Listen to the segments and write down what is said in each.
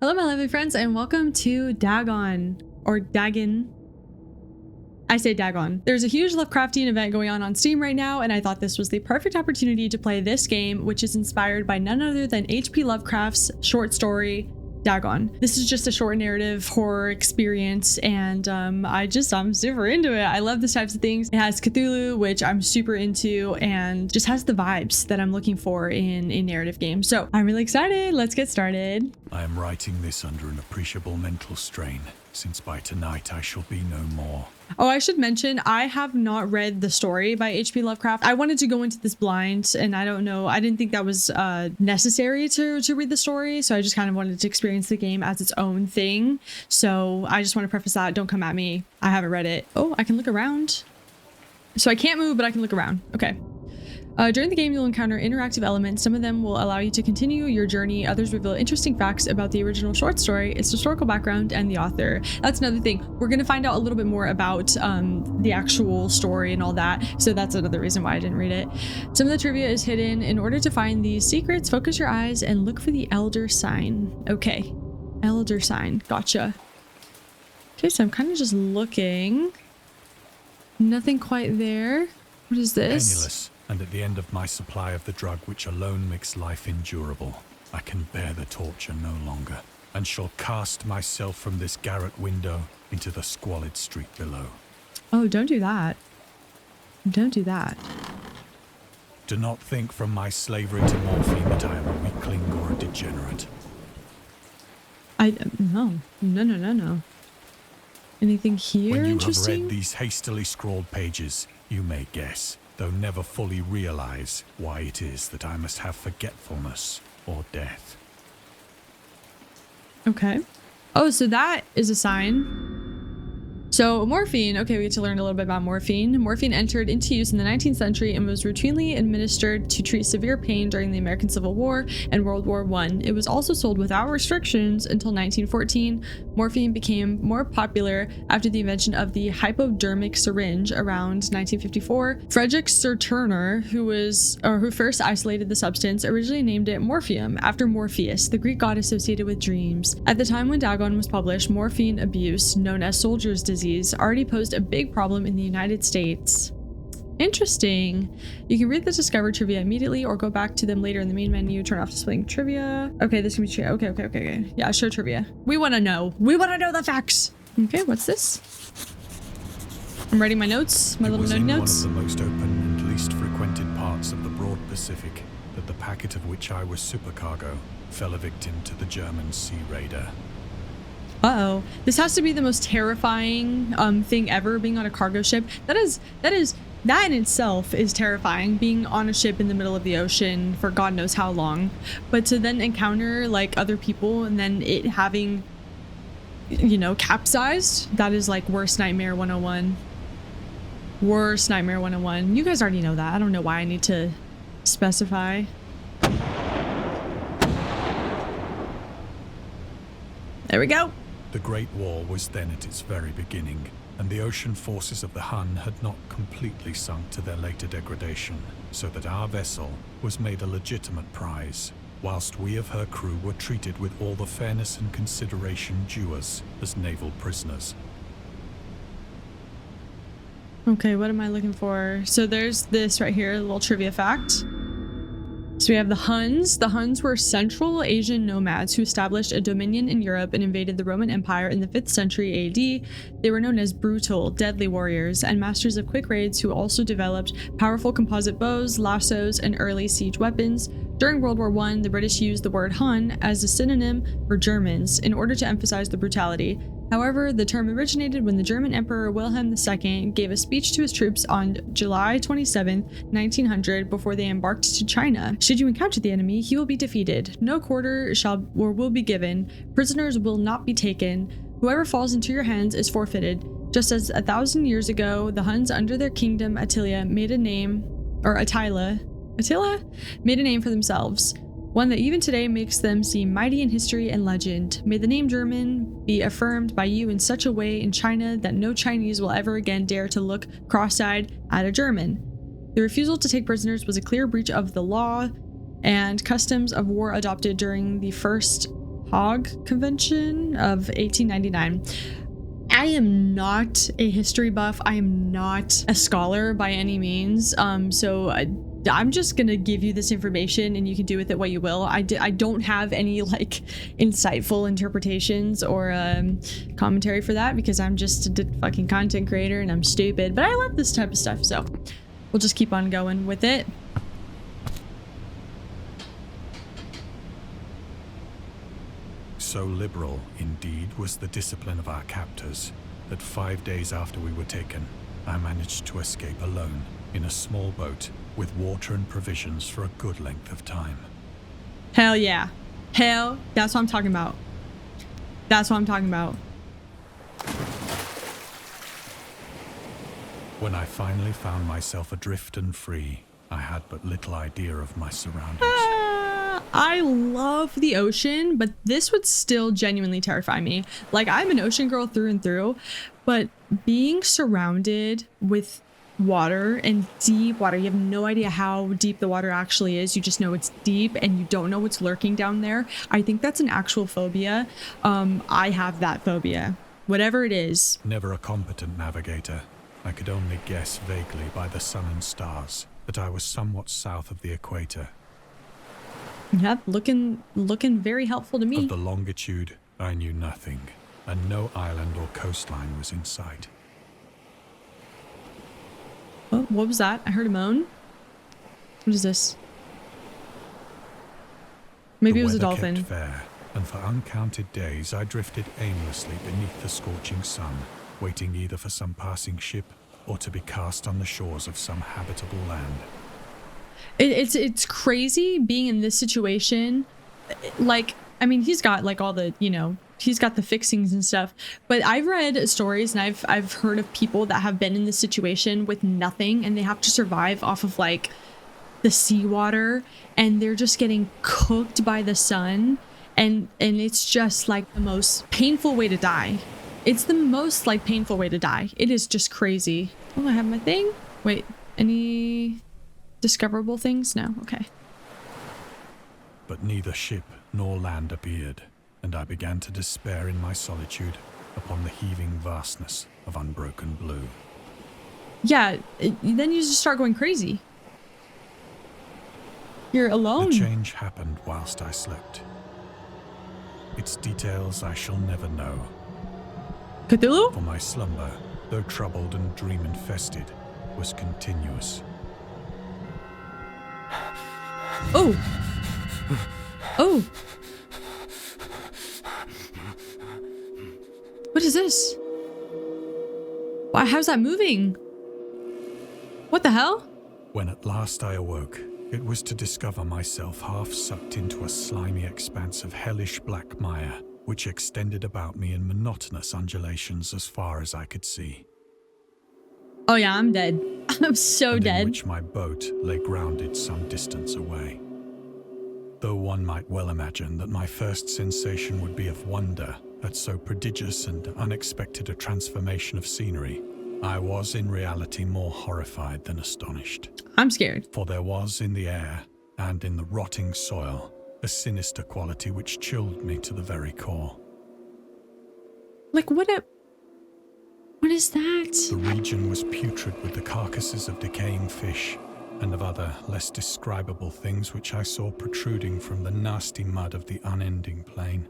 Hello my lovely friends and welcome to Dagon, or Dagon. I say Dagon. There's a huge Lovecraftian event going on Steam right now, and I thought this was the perfect opportunity to play this game, which is inspired by none other than H.P. Lovecraft's short story, Dagon. This is just a short narrative horror experience, and I'm super into it. I love these types of things. It has Cthulhu, which I'm super into, and just has the vibes that I'm looking for in a narrative game. So I'm really excited. Let's get started. I am writing this under an appreciable mental strain, since by tonight I shall be no more. Oh, I should mention, I have not read the story by H.P. Lovecraft. I wanted to go into this blind, and I don't know, I didn't think that was necessary to read the story, so I just kind of wanted to experience the game as its own thing. So I just want to preface that, don't come at me. I haven't read it. Oh, I can look around. So I can't move, but I can look around. Okay. During the game, you'll encounter interactive elements. Some of them will allow you to continue your journey. Others reveal interesting facts about the original short story, its historical background, and the author. That's another thing. We're going to find out a little bit more about the actual story and all that. So that's another reason why I didn't read it. Some of the trivia is hidden. In order to find these secrets, focus your eyes and look for the elder sign. Okay. Elder sign. Gotcha. Okay, so I'm kind of just looking. Nothing quite there. What is this? Penniless. And at the end of my supply of the drug which alone makes life endurable, I can bear the torture no longer, and shall cast myself from this garret window into the squalid street below. Oh, don't do that. Don't do that. Do not think from my slavery to morphine that I am a weakling or a degenerate. No. Anything here when you interesting? have read these hastily scrawled pages, you may guess, though never fully realize, why it is that I must have forgetfulness or death. Okay. Oh, so that is a sign. So morphine, okay, we get to learn a little bit about morphine. Morphine entered into use in the 19th century and was routinely administered to treat severe pain during the American Civil War and World War I. It was also sold without restrictions until 1914. Morphine became more popular after the invention of the hypodermic syringe around 1954. Frederick Turner, who first isolated the substance, originally named it morphium after Morpheus, the Greek god associated with dreams. At the time when Dagon was published, morphine abuse, known as soldier's disease, already posed a big problem in the United States. Interesting. You can read the Discover trivia immediately or go back to them later in the main menu. Turn off displaying trivia. Okay, this can be trivia. Okay. Yeah, show trivia. We want to know. We want to know the facts. Okay, what's this? I'm writing my notes, my little notes. It was in one of the most open and least frequented parts of the broad Pacific that the packet of which I was supercargo fell a victim to the German sea raider. Uh-oh. This has to be the most terrifying thing ever, being on a cargo ship. That in itself is terrifying, being on a ship in the middle of the ocean for God knows how long. But to then encounter like other people and then it having, capsized, that is like worst nightmare 101. Worst nightmare 101. You guys already know that. I don't know why I need to specify. There we go. The Great War was then at its very beginning, and the ocean forces of the Hun had not completely sunk to their later degradation, so that our vessel was made a legitimate prize, whilst we of her crew were treated with all the fairness and consideration due us as naval prisoners. Okay, what am I looking for? So there's this right here, a little trivia fact. So we have the Huns. The Huns were Central Asian nomads who established a dominion in Europe and invaded the Roman Empire in the 5th century AD. They were known as brutal, deadly warriors and masters of quick raids who also developed powerful composite bows, lassos, and early siege weapons. During World War I, the British used the word Hun as a synonym for Germans in order to emphasize the brutality. However, the term originated when the German Emperor Wilhelm II gave a speech to his troops on July 27, 1900, before they embarked to China. Should you encounter the enemy, he will be defeated. No quarter will be given. Prisoners will not be taken. Whoever falls into your hands is forfeited. Just as 1,000 years ago, the Huns under their kingdom Attila made a name for themselves. One that even today makes them seem mighty in history and legend. May the name German be affirmed by you in such a way in China that no Chinese will ever again dare to look cross-eyed at a German. The refusal to take prisoners was a clear breach of the law and customs of war adopted during the First Hague Convention of 1899. I am not a history buff. I am not a scholar by any means. I'm just gonna give you this information and you can do with it what you will. I don't have any like insightful interpretations or commentary for that because I'm just a fucking content creator and I'm stupid. But I love this type of stuff, so we'll just keep on going with it. So liberal, indeed, was the discipline of our captors that 5 days after we were taken, I managed to escape alone in a small boat with water and provisions for a good length of time. Hell yeah. Hell, that's what I'm talking about. That's what I'm talking about. When I finally found myself adrift and free, I had but little idea of my surroundings. I love the ocean, but this would still genuinely terrify me. Like, I'm an ocean girl through and through, but being surrounded with water and deep water, you have no idea how deep the water actually is. You just know it's deep and you don't know what's lurking down there. I think that's an actual phobia. I have that phobia, whatever it is. Never a competent navigator, I could only guess vaguely by the sun and stars that I was somewhat south of the equator. Yep, looking very helpful to me. Of the longitude, I knew nothing, and no island or coastline was in sight. Oh, what was that? I heard a moan. What is this? Maybe it was a dolphin. The weather kept fair, and for uncounted days I drifted aimlessly beneath the scorching sun, waiting either for some passing ship or to be cast on the shores of some habitable land. It's crazy being in this situation. Like, I mean, he's got like all the, he's got the fixings and stuff, but I've read stories and I've heard of people that have been in this situation with nothing and they have to survive off of like the seawater and they're just getting cooked by the sun and it's just like the most painful way to die. It's the most like painful way to die. It is just crazy. Oh, I have my thing. Wait, any discoverable things? No. Okay. But neither ship nor land appeared, and I began to despair in my solitude upon the heaving vastness of unbroken blue. Yeah, then you just start going crazy. You're alone. The change happened whilst I slept. Its details I shall never know. Cthulhu? For my slumber, though troubled and dream-infested, was continuous. Oh. Oh. What is this? Why, how's that moving? What the hell? When at last I awoke, it was to discover myself half sucked into a slimy expanse of hellish black mire, which extended about me in monotonous undulations as far as I could see. Oh yeah, I'm dead. I'm so dead. In which my boat lay grounded some distance away. Though one might well imagine that my first sensation would be of wonder at so prodigious and unexpected a transformation of scenery, I was in reality more horrified than astonished. I'm scared. For there was in the air and in the rotting soil a sinister quality which chilled me to the very core. Like what is that? The region was putrid with the carcasses of decaying fish and of other less describable things which I saw protruding from the nasty mud of the unending plain.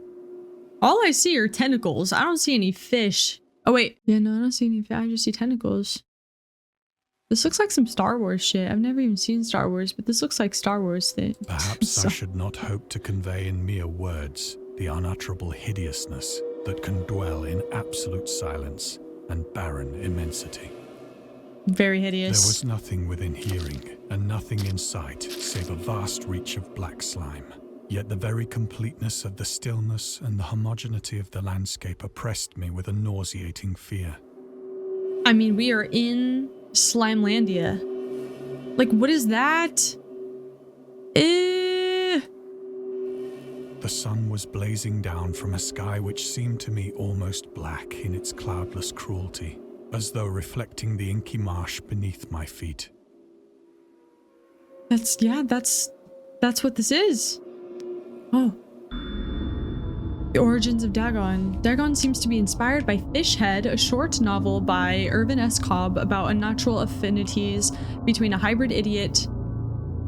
All I see are tentacles. I don't see any fish. Oh wait. Yeah, no, I don't see any fish. I just see tentacles. This looks like some Star Wars shit. I've never even seen Star Wars, but this looks like Star Wars thing. Perhaps I should not hope to convey in mere words the unutterable hideousness that can dwell in absolute silence and barren immensity. Very hideous. There was nothing within hearing and nothing in sight save a vast reach of black slime. Yet the very completeness of the stillness and the homogeneity of the landscape oppressed me with a nauseating fear. I mean, we are in Slimelandia. Like, what is that? The sun was blazing down from a sky which seemed to me almost black in its cloudless cruelty, as though reflecting the inky marsh beneath my feet. That's what this is. Oh. The Origins of Dagon. Dagon seems to be inspired by Fish Head, a short novel by Irvin S. Cobb about unnatural affinities between a hybrid idiot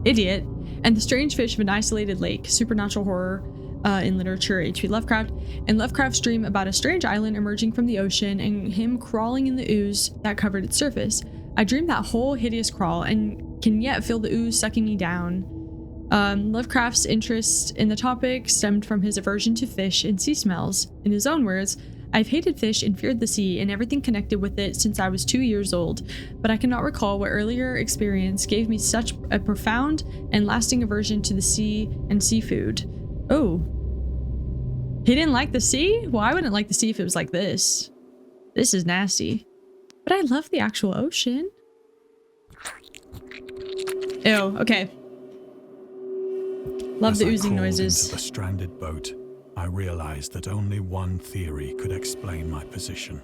and the strange fish of an isolated lake. Supernatural horror in literature, H.P. Lovecraft, and Lovecraft's dream about a strange island emerging from the ocean and him crawling in the ooze that covered its surface. I dreamed that whole hideous crawl and can yet feel the ooze sucking me down. Lovecraft's interest in the topic stemmed from his aversion to fish and sea smells. In his own words, I've hated fish and feared the sea and everything connected with it since I was 2 years old, but I cannot recall what earlier experience gave me such a profound and lasting aversion to the sea and seafood. Oh. He didn't like the sea? Well, I wouldn't like the sea if it was like this. This is nasty. But I love the actual ocean. Ew, okay. Love the oozing noises. Into the stranded boat, I realized that only one theory could explain my position.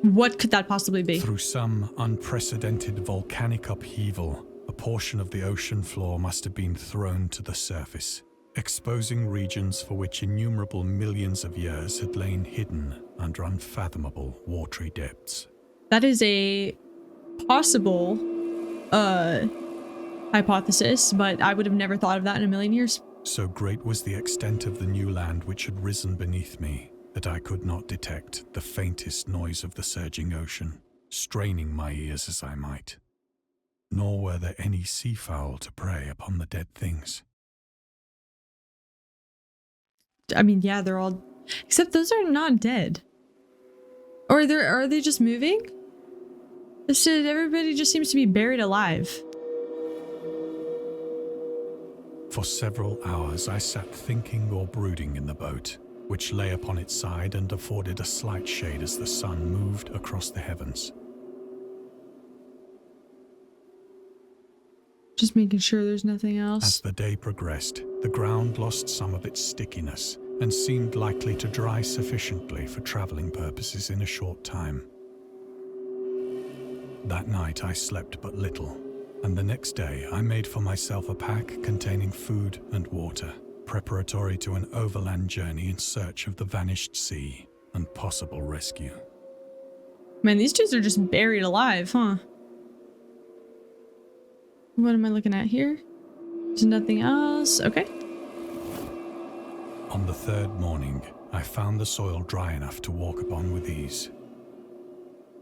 What could that possibly be? Through some unprecedented volcanic upheaval, a portion of the ocean floor must have been thrown to the surface, exposing regions for which innumerable millions of years had lain hidden under unfathomable watery depths. That is a possible hypothesis, but I would have never thought of that in a million years. So great was the extent of the new land which had risen beneath me that I could not detect the faintest noise of the surging ocean, straining my ears as I might. Nor were there any seafowl to prey upon the dead things. I mean, yeah, they're all... Except those are not dead. Or are they just moving? Everybody just seems to be buried alive. For several hours I sat thinking or brooding in the boat, which lay upon its side and afforded a slight shade as the sun moved across the heavens. Just making sure there's nothing else. As the day progressed, the ground lost some of its stickiness and seemed likely to dry sufficiently for traveling purposes in a short time. That night I slept but little, and the next day I made for myself a pack containing food and water, preparatory to an overland journey in search of the vanished sea and possible rescue. Man, these dudes are just buried alive, huh? What am I looking at here? There's nothing else. Okay. On the third morning, I found the soil dry enough to walk upon with ease.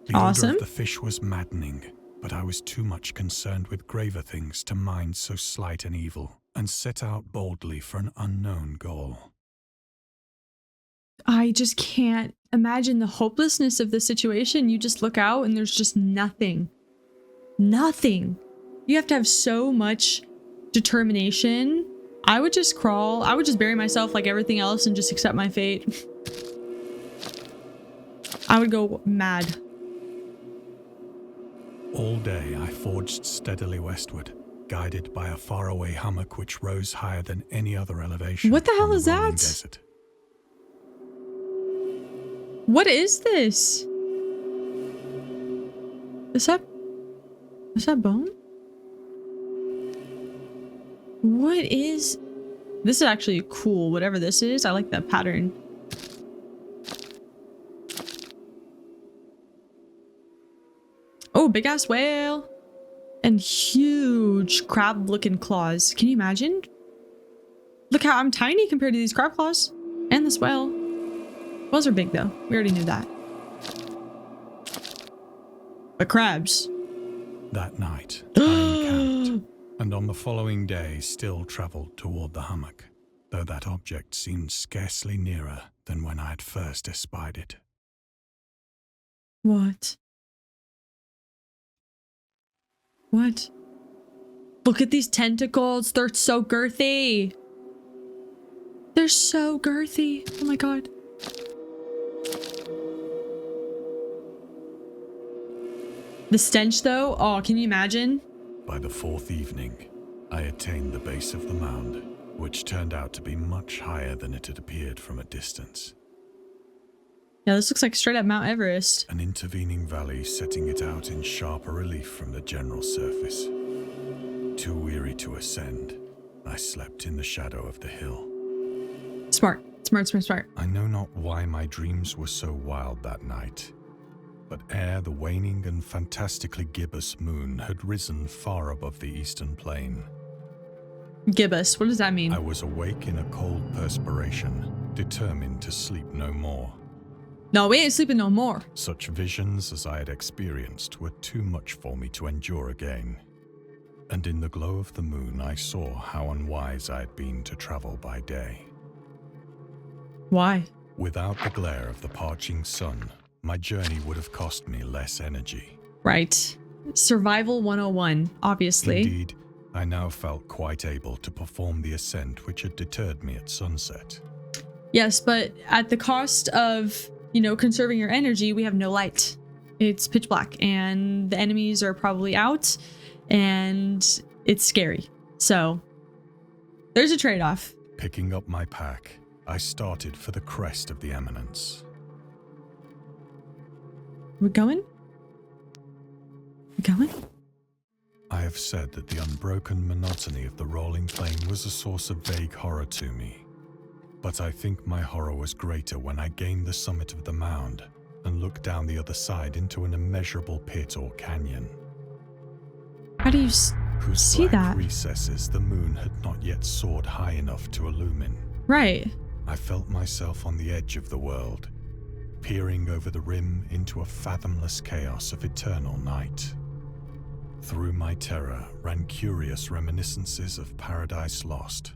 The odor of the fish was maddening, but I was too much concerned with graver things to mind so slight an evil, and set out boldly for an unknown goal. I just can't imagine the hopelessness of the situation. You just look out and there's just nothing. Nothing. You have to have so much determination. I would just crawl. I would just bury myself like everything else and just accept my fate. I would go mad. All day I forged steadily westward, guided by a faraway hummock which rose higher than any other elevation. What the hell is rolling that? Desert. What is this? Is that bone? What is... This is actually cool, whatever this is. I like that pattern. Oh, big ass whale. And huge crab looking claws. Can you imagine? Look how I'm tiny compared to these crab claws. And this whale. Whales are big though. We already knew that. But crabs. That night, I encamped, and on the following day still travelled toward the hummock, though that object seemed scarcely nearer than when I had first espied it. What? What? Look at these tentacles. They're so girthy. They're so girthy. Oh my god. The stench though, oh, can you imagine? By the fourth evening, I attained the base of the mound, which turned out to be much higher than it had appeared from a distance. Yeah, this looks like straight up Mount Everest. An intervening valley setting it out in sharper relief from the general surface. Too weary to ascend, I slept in the shadow of the hill. Smart. Smart, smart, smart. I know not why my dreams were so wild that night, but ere the waning and fantastically gibbous moon had risen far above the eastern plain, Gibbous, what does that mean? I was awake in a cold perspiration, determined to sleep no more. No, we ain't sleeping no more. Such visions as I had experienced were too much for me to endure again. And in the glow of the moon, I saw how unwise I had been to travel by day. Why? Without the glare of the parching sun, my journey would have cost me less energy. Right. Survival 101, obviously. Indeed, I now felt quite able to perform the ascent which had deterred me at sunset. Yes, but at the cost of, you know, conserving your energy, we have no light. It's pitch black and the enemies are probably out and it's scary. So there's a trade-off. Picking up my pack, I started for the crest of the eminence. We're going? We're going? I have said that the unbroken monotony of the rolling plain was a source of vague horror to me. But I think my horror was greater when I gained the summit of the mound and looked down the other side into an immeasurable pit or canyon. How do you whose see black that? recesses the moon had not yet soared high enough to illumine. Right. I felt myself on the edge of the world, peering over the rim into a fathomless chaos of eternal night. Through my terror ran curious reminiscences of Paradise Lost,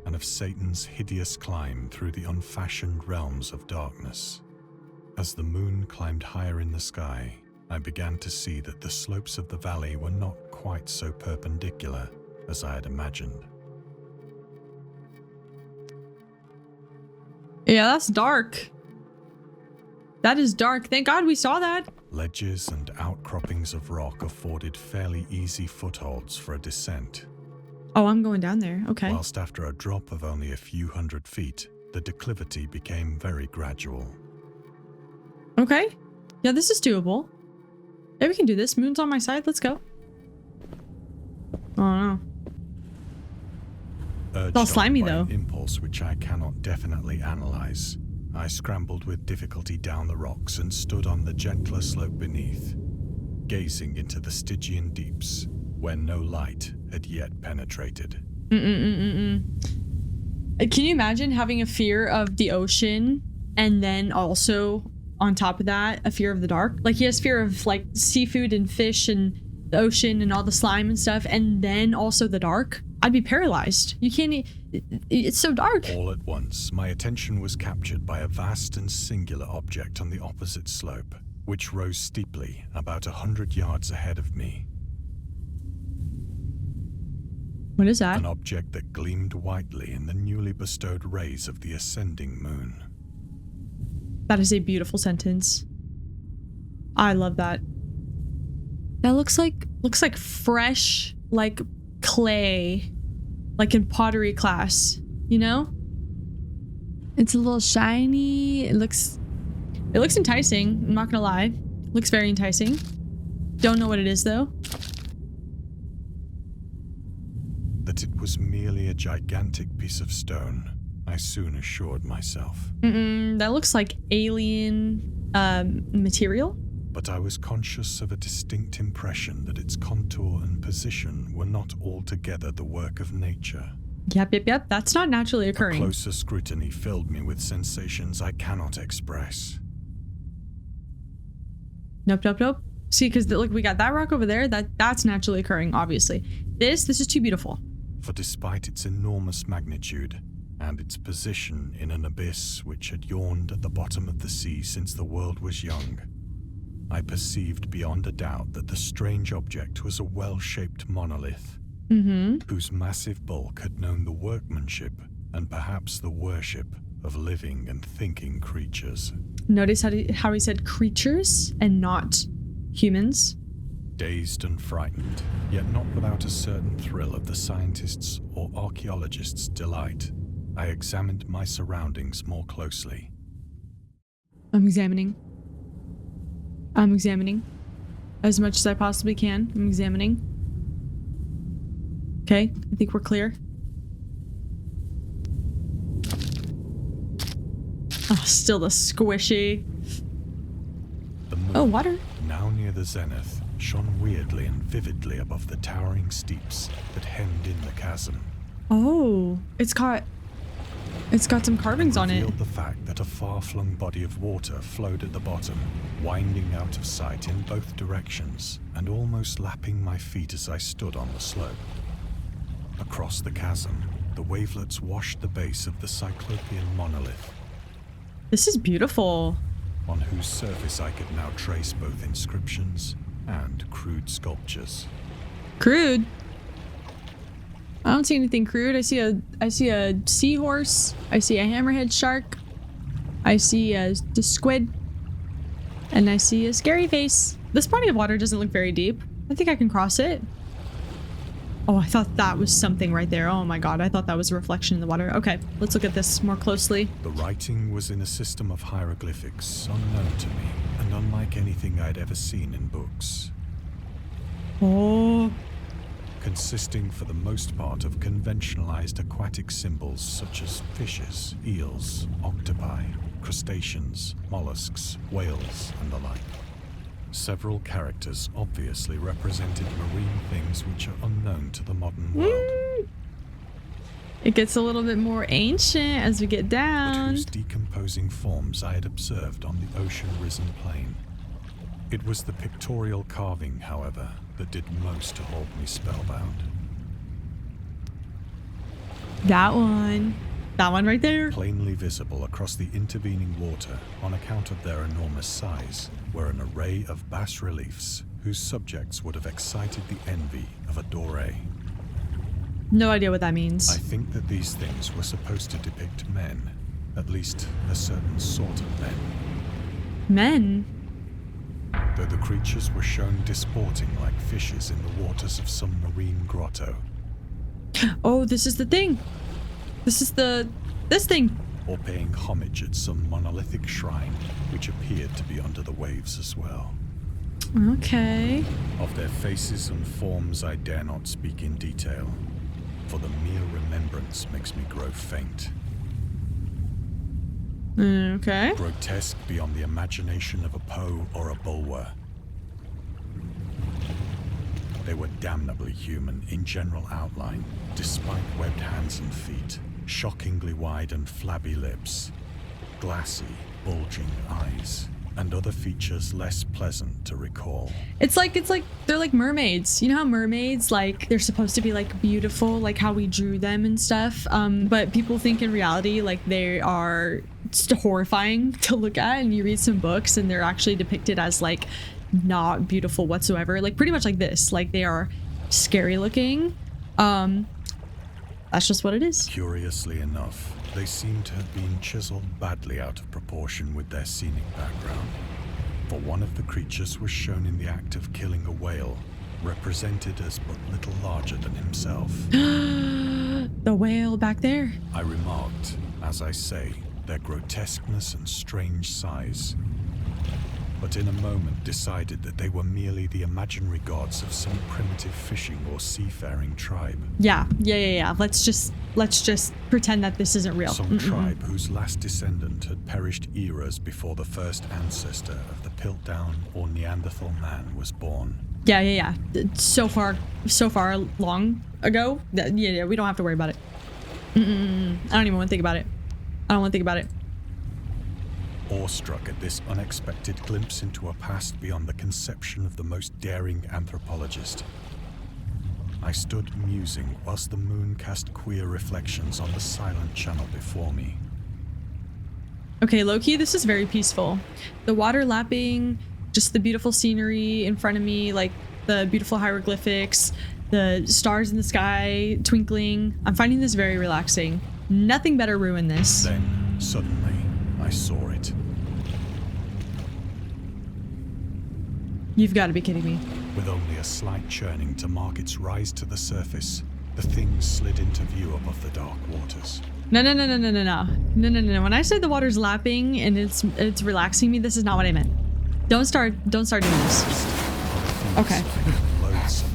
and of Satan's hideous climb through the unfashioned realms of darkness. As the moon climbed higher in the sky, I began to see that the slopes of the valley were not quite so perpendicular as I had imagined. Yeah, that's dark. That is dark. Thank God we saw that. Ledges and outcroppings of rock afforded fairly easy footholds for a descent. Oh, I'm going down there. Okay. Whilst after a drop of only a few hundred feet, the declivity became very gradual. Okay. Yeah, this is doable. Yeah, we can do this. Moon's on my side. Let's go. Oh, no. Urged all slimy, on by though. an impulse which I cannot definitely analyze, I scrambled with difficulty down the rocks and stood on the gentler slope beneath, gazing into the Stygian deeps, where no light had yet penetrated. Can you imagine having a fear of the ocean and then also, on top of that, a fear of the dark? Like, he has fear of, like, seafood and fish and the ocean and all the slime and stuff, and then also the dark? I'd be paralyzed. You can't... It's so dark. All at once, my attention was captured by a vast and singular object on the opposite slope, which rose steeply about 100 yards ahead of me. What is that? An object that gleamed whitely in the newly bestowed rays of the ascending moon. That is a beautiful sentence. I love that. That looks like fresh, like clay, like in pottery class, you know? It's a little shiny. It looks enticing. I'm not gonna lie. Looks very enticing. Don't know what it is though. That it was merely a gigantic piece of stone, I soon assured myself. That looks like alien material. But I was conscious of a distinct impression that its contour and position were not altogether the work of nature. Yep. That's not naturally A occurring. closer scrutiny filled me with sensations I cannot express. Nope. See, because look, we got that rock over there. That's naturally occurring, obviously. This is too beautiful. For despite its enormous magnitude, and its position in an abyss which had yawned at the bottom of the sea since the world was young, I perceived beyond a doubt that the strange object was a well-shaped monolith, whose massive bulk had known the workmanship and perhaps the worship of living and thinking creatures. Notice how he said creatures and not humans. Dazed and frightened, yet not without a certain thrill of the scientist's or archaeologist's delight, I examined my surroundings more closely. I'm examining as much as I possibly can. I'm examining. Okay, I think we're clear. Oh, still the squishy. The moon, Oh, water. now near the zenith, shone weirdly and vividly above the towering steeps that hemmed in the chasm. Oh, it's got some carvings on it. Revealed the fact that a far-flung body of water flowed at the bottom, winding out of sight in both directions and almost lapping my feet as I stood on the slope. Across the chasm, the wavelets washed the base of the Cyclopean monolith, This is beautiful. on whose surface I could now trace both inscriptions and crude sculptures. Crude. I don't see anything crude. I see a seahorse. I see a hammerhead shark. I see a squid. And I see a scary face. This body of water doesn't look very deep. I think I can cross it. Oh, I thought that was something right there. Oh my god, I thought that was a reflection in the water. Okay, let's look at this more closely. The writing was in a system of hieroglyphics unknown to me and unlike anything I'd ever seen in books. Oh, Consisting for the most part of conventionalized aquatic symbols such as fishes, eels, octopi, crustaceans, mollusks, whales, and the like. Several characters obviously represented marine things which are unknown to the modern world, it gets a little bit more ancient as we get but down. whose decomposing forms I had observed on the ocean-risen plain. It was the pictorial carving, however, that did most to hold me spellbound. That one right there. Plainly visible across the intervening water on account of their enormous size were an array of bas-reliefs whose subjects would have excited the envy of a doré. No idea what that means. I think that these things were supposed to depict men, at least a certain sort of men, Men. though the creatures were shown disporting like fishes in the waters of some marine grotto, Oh, this is the thing. This thing. or paying homage at some monolithic shrine which appeared to be under the waves as well. Okay. Of their faces and forms I dare not speak in detail, for the mere remembrance makes me grow faint. Okay. Grotesque beyond the imagination of a Poe or a Bulwer. They were damnably human in general outline, despite webbed hands and feet, shockingly wide and flabby lips, glassy, bulging eyes, and other features less pleasant to recall. It's like they're like mermaids. You know how mermaids, like, they're supposed to be like beautiful, like how we drew them and stuff. But people think in reality like they are just horrifying to look at, and you read some books and they're actually depicted as like not beautiful whatsoever. Like pretty much like this. Like they are scary looking. That's just what it is. Curiously enough, they seem to have been chiseled badly out of proportion with their scenic background. For one of the creatures was shown in the act of killing a whale, represented as but little larger than himself. The whale back there. I remarked, as I say, their grotesqueness and strange size, but in a moment decided that they were merely the imaginary gods of some primitive fishing or seafaring tribe. Yeah. Let's just pretend that this isn't real. Some tribe whose last descendant had perished eras before the first ancestor of the Piltdown or Neanderthal man was born. Yeah. So far long ago. Yeah. We don't have to worry about it. I don't even want to think about it. Awestruck at this unexpected glimpse into a past beyond the conception of the most daring anthropologist, I stood musing whilst the moon cast queer reflections on the silent channel before me. Okay, low-key, this is very peaceful. The water lapping, just the beautiful scenery in front of me, like the beautiful hieroglyphics, the stars in the sky twinkling. I'm finding this very relaxing. Nothing better ruin this. Then, suddenly, I saw it. You've got to be kidding me. With only a slight churning to mark its rise to the surface, the thing slid into view above the dark waters. No. When I said the water's lapping and it's relaxing me, this is not what I meant. Don't start doing this. Okay. Loathsome,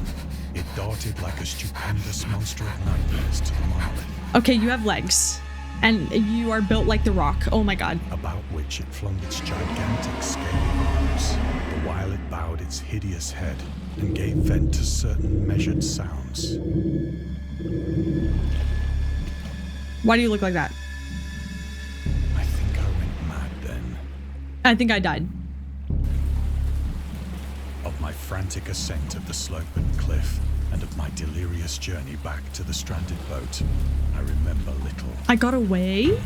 it darted like a stupendous monster of nightmares to the monolith. Okay, you have legs. And you are built like the Rock. Oh my god. about which it flung its gigantic scaly arms, the while it bowed its hideous head and gave vent to certain measured sounds. Why do you look like that? I think I went mad then. I think I died. Of my frantic ascent of the sloping cliff and of my delirious journey back to the stranded boat, I remember little. I got away?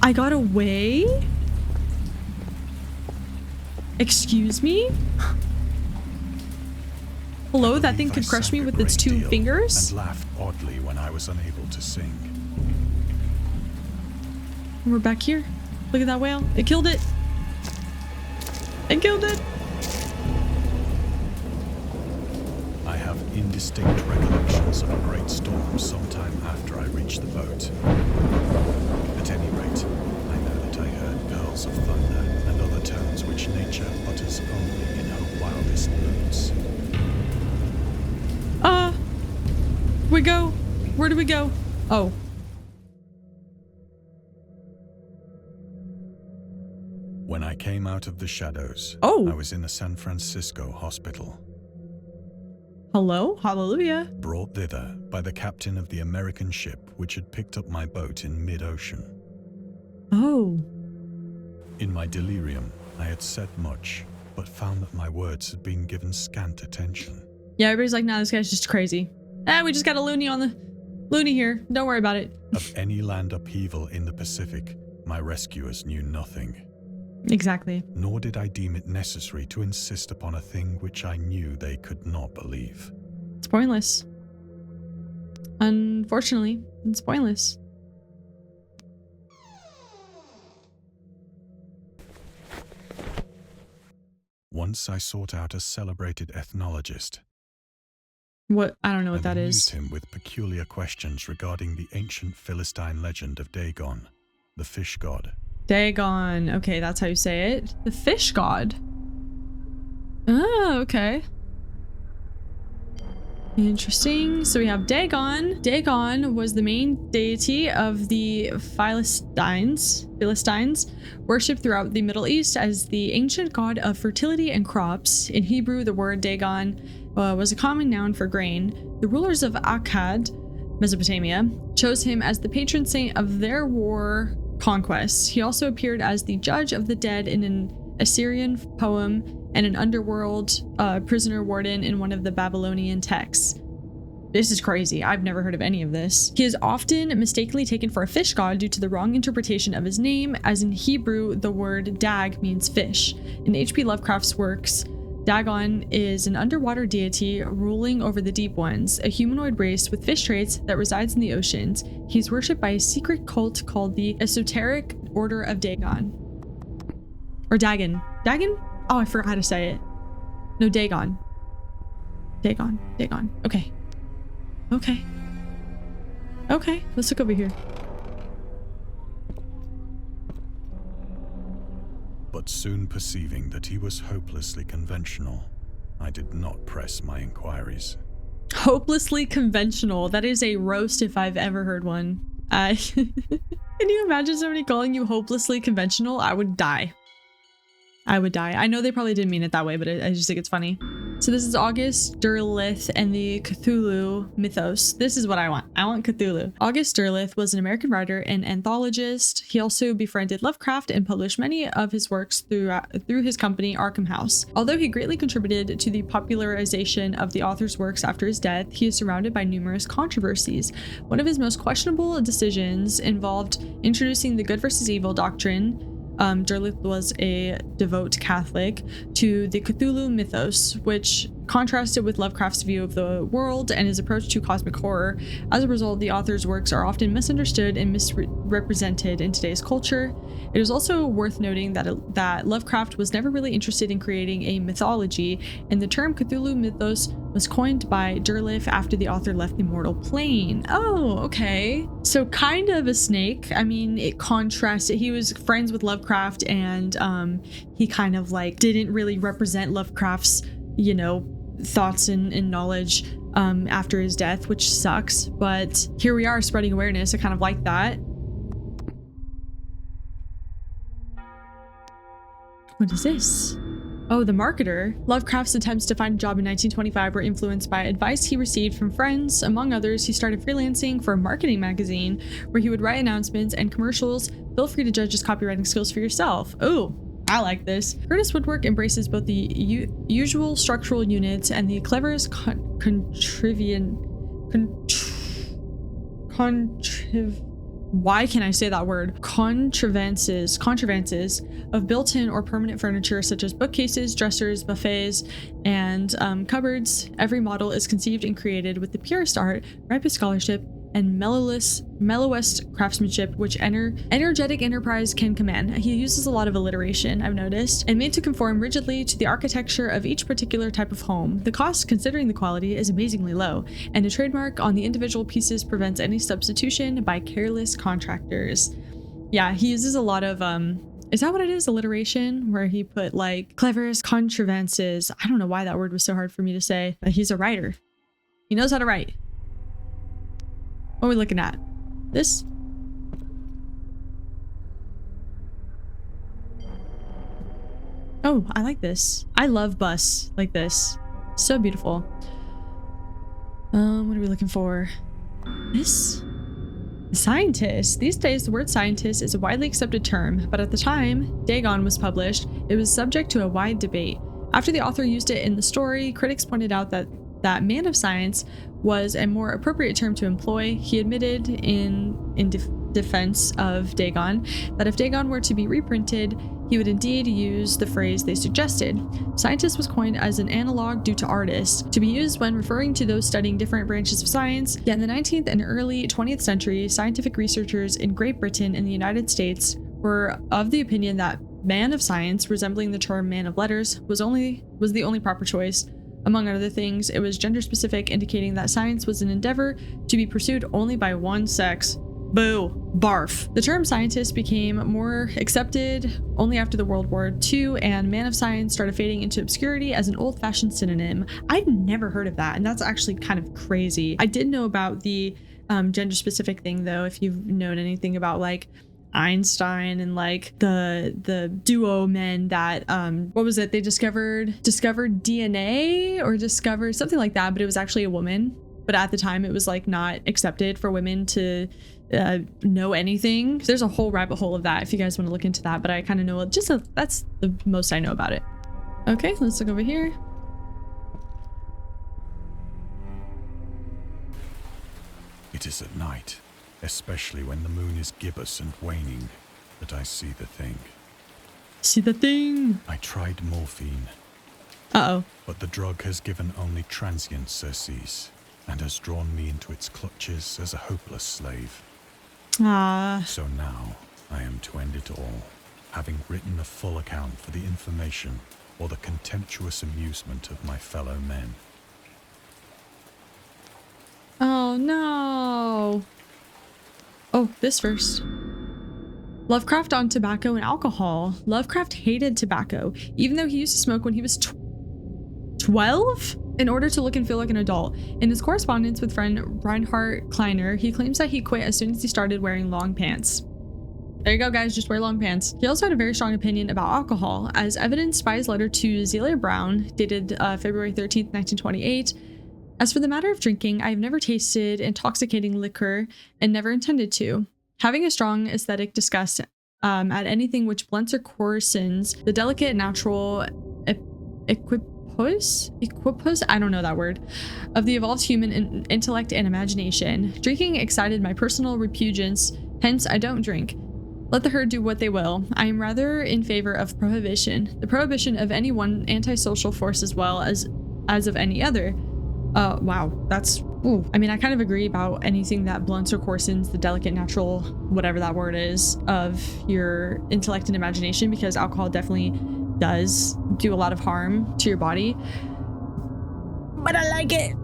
I got away? Excuse me? Hello, that thing I could crush sang me a with its great 2 deal fingers? and laughed oddly when I was unable to sing. We're back here. Look at that whale. It killed it. It killed it. I have indistinct recollections of a great storm sometime after I reached the boat. At any rate, I know that I heard pearls of thunder and other tones which nature utters only in her wildest moods. We go. Where do we go? Oh. When I came out of the shadows, Oh. I was in a San Francisco hospital, Hello? Hallelujah. brought thither by the captain of the American ship which had picked up my boat in mid-ocean. Oh. In my delirium, I had said much, but found that my words had been given scant attention. Yeah, everybody's like, nah, this guy's just crazy. We just got a loony here. Don't worry about it. Of any land upheaval in the Pacific, my rescuers knew nothing, Exactly. nor did I deem it necessary to insist upon a thing which I knew they could not believe. It's pointless. Unfortunately, it's pointless. Once I sought out a celebrated ethnologist. What? I don't know what that and amused is. him with peculiar questions regarding the ancient Philistine legend of Dagon, the fish god. Dagon. Okay, that's how you say it. The fish god. Oh, okay. Interesting. So we have Dagon. Dagon was the main deity of the Philistines, worshipped throughout the Middle East as the ancient god of fertility and crops. In Hebrew, the word Dagon was a common noun for grain. The rulers of Akkad, Mesopotamia, chose him as the patron saint of their war conquests. He also appeared as the judge of the dead in an Assyrian poem and an underworld prisoner warden in one of the Babylonian texts. This is crazy. I've never heard of any of this. He is often mistakenly taken for a fish god due to the wrong interpretation of his name, as in Hebrew, the word dag means fish. In H.P. Lovecraft's works, Dagon is an underwater deity ruling over the deep ones, a humanoid race with fish traits that resides in the oceans. He's worshipped by a secret cult called the Esoteric Order of Dagon. Or Dagon. Dagon? Oh, I forgot how to say it. No, Dagon. Dagon. Okay. Okay, let's look over here. But soon perceiving that he was hopelessly conventional, I did not press my inquiries. Hopelessly conventional. That is a roast if I've ever heard one. Can you imagine somebody calling you hopelessly conventional? I would die. I know they probably didn't mean it that way, but I just think it's funny. So this is August Derleth and the Cthulhu mythos. This is what I want. I want Cthulhu. August Derleth was an American writer and anthologist. He also befriended Lovecraft and published many of his works through his company Arkham House. Although he greatly contributed to the popularization of the author's works after his death, he is surrounded by numerous controversies. One of his most questionable decisions involved introducing the good versus evil doctrine. Derleth was a devout Catholic to the Cthulhu mythos, which contrasted with Lovecraft's view of the world and his approach to cosmic horror. As a result, the author's works are often misunderstood and misrepresented in today's culture. It is also worth noting that Lovecraft was never really interested in creating a mythology, and the term Cthulhu mythos was coined by Derleth after the author left the mortal plane. Oh, okay. So kind of a snake. I mean, it contrasted. He was friends with Lovecraft, and he kind of like didn't really represent Lovecraft's, thoughts and knowledge after his death, which sucks, but here we are spreading awareness. I kind of like that. What is this? Oh, the marketer. Lovecraft's attempts to find a job in 1925 were influenced by advice he received from friends. Among others, he started freelancing for a marketing magazine where he would write announcements and commercials. Feel free to judge his copywriting skills for yourself. Oh, I like this. Curtis Woodwork embraces both the usual structural units and the cleverest why can I say that word? Contrivances of built-in or permanent furniture such as bookcases, dressers, buffets, and cupboards. Every model is conceived and created with the purest art, ripest scholarship, and mellowest craftsmanship which energetic enterprise can command. He uses a lot of alliteration, I've noticed, and made to conform rigidly to the architecture of each particular type of home. The cost, considering the quality, is amazingly low, and a trademark on the individual pieces prevents any substitution by careless contractors. Yeah, he uses a lot of is that what it is? Alliteration, where he put like cleverest contrivances. I don't know why that word was so hard for me to say, but he's a writer. He knows how to write. What are we looking at? This? Oh, I like this. I love bus like this. So beautiful. What are we looking for? This? Scientist. These days, the word scientist is a widely accepted term, but at the time Dagon was published, it was subject to a wide debate. After the author used it in the story, critics pointed out that man of science was a more appropriate term to employ. He admitted in defense of Dagon that if Dagon were to be reprinted, he would indeed use the phrase they suggested. Scientist was coined as an analog due to artist, to be used when referring to those studying different branches of science. Yet in the 19th and early 20th century, scientific researchers in Great Britain and the United States were of the opinion that man of science, resembling the term man of letters, was the only proper choice. Among other things, it was gender specific, indicating that science was an endeavor to be pursued only by one sex. Boo. Barf. The term scientist became more accepted only after the World War II, and man of science started fading into obscurity as an old-fashioned synonym. I'd never heard of that, and that's actually kind of crazy. I did know about the gender specific thing, though, if you've known anything about like Einstein and like the duo men that what was it, they discovered DNA or discovered something like that, but it was actually a woman. But at the time it was like not accepted for women to know anything. There's a whole rabbit hole of that if you guys want to look into that, but I kind of know that's the most I know about it. Okay, let's look over here. It is at night, especially when the moon is gibbous and waning, that I see the thing. See the thing. I tried morphine. Uh-oh. But the drug has given only transient surcease and has drawn me into its clutches as a hopeless slave. Ah. So now I am to end it all, having written a full account for the information or the contemptuous amusement of my fellow men. Oh no. Oh, this first. Lovecraft on tobacco and alcohol. Lovecraft hated tobacco, even though he used to smoke when he was 12 in order to look and feel like an adult. In his correspondence with friend Reinhard Kleiner, he claims that he quit as soon as he started wearing long pants. There you go, guys, just wear long pants. He also had a very strong opinion about alcohol, as evidenced by his letter to Zelia Brown, dated February 13th, 1928. As for the matter of drinking, I have never tasted intoxicating liquor and never intended to. Having a strong aesthetic disgust at anything which blunts or coarsens the delicate natural equipoise, I don't know that word, of the evolved human intellect and imagination. Drinking excited my personal repugnance, hence I don't drink. Let the herd do what they will. I am rather in favor of prohibition, the prohibition of any one antisocial force as well as of any other. Wow, that's, ooh. I mean, I kind of agree about anything that blunts or coarsens the delicate natural, whatever that word is, of your intellect and imagination, because alcohol definitely does do a lot of harm to your body. But I like it.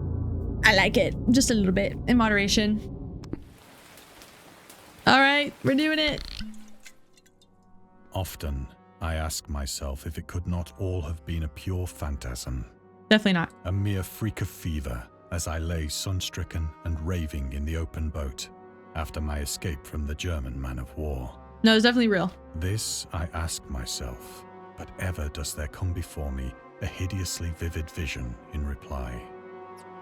I like it. Just a little bit, in moderation. All right, we're doing it. Often, I ask myself if it could not all have been a pure phantasm. Definitely not. A mere freak of fever, as I lay sun-stricken and raving in the open boat after my escape from the German man of war. No, it's definitely real. This I ask myself, but ever does there come before me a hideously vivid vision in reply.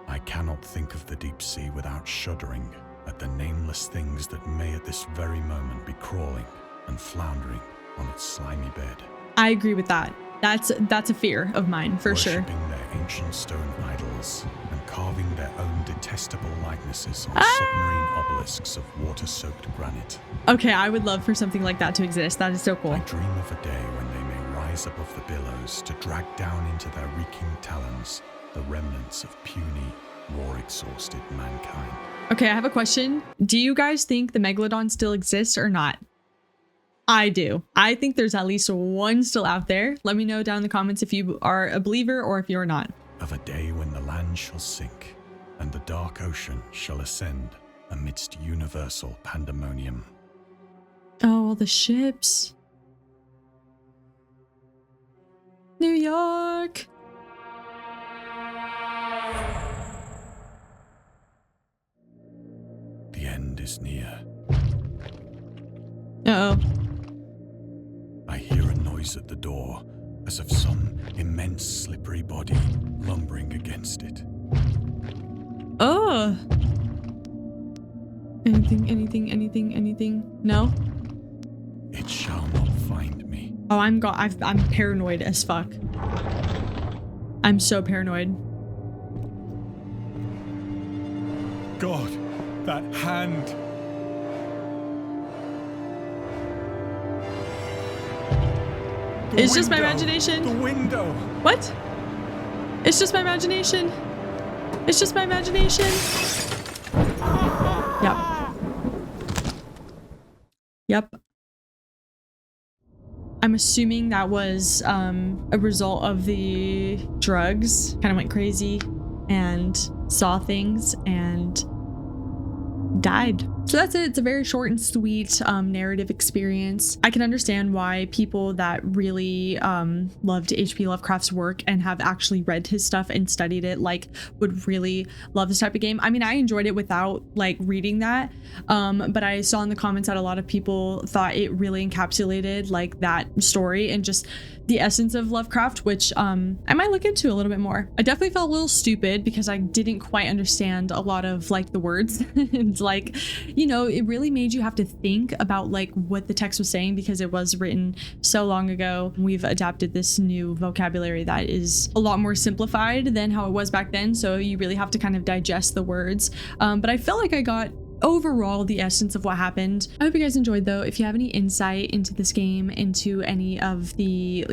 I cannot think of the deep sea without shuddering at the nameless things that may at this very moment be crawling and floundering on its slimy bed. I agree with that. That's a fear of mine, for sure. Worshipping their ancient stone idols and carving their own detestable likenesses on submarine obelisks of water-soaked granite. Okay, I would love for something like that to exist. That is so cool. I dream of a day when they may rise above the billows to drag down into their reeking talons the remnants of puny, war-exhausted mankind. Okay, I have a question. Do you guys think the Megalodon still exists or not? I do. I think there's at least one still out there. Let me know down in the comments if you are a believer or if you're not. Of a day when the land shall sink and the dark ocean shall ascend amidst universal pandemonium. Oh, all the ships. New York. The end is near. Uh-oh. I hear a noise at the door, as of some immense slippery body lumbering against it. Oh. Anything? No? It shall not find me. Oh, I'm paranoid as fuck. I'm so paranoid. God, that hand! It's just my imagination. The window! What? It's just my imagination. It's just my imagination. Yep. I'm assuming that was a result of the drugs. Kind of went crazy and saw things and died. So that's it. It's a very short and sweet narrative experience. I can understand why people that really loved H.P. Lovecraft's work and have actually read his stuff and studied it would really love this type of game. I mean, I enjoyed it without reading that, but I saw in the comments that a lot of people thought it really encapsulated that story and just the essence of Lovecraft, which I might look into a little bit more. I definitely felt a little stupid because I didn't quite understand a lot of the words. And it really made you have to think about what the text was saying because it was written so long ago. We've adapted this new vocabulary that is a lot more simplified than how it was back then, so you really have to kind of digest the words. But I felt like I got overall the essence of what happened. I hope you guys enjoyed though. If you have any insight into this game, into any of the,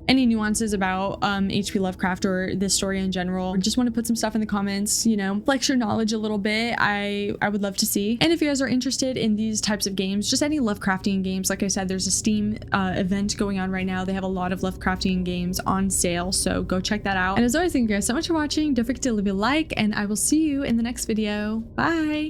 any nuances about H.P. Lovecraft or this story in general, or just want to put some stuff in the comments, flex your knowledge a little bit, I would love to see. And if you guys are interested in these types of games, just any Lovecraftian games, like I said, there's a Steam event going on right now. They have a lot of Lovecraftian games on sale, so go check that out. And as always, thank you guys so much for watching. Don't forget to leave a like, and I will see you in the next video. Bye!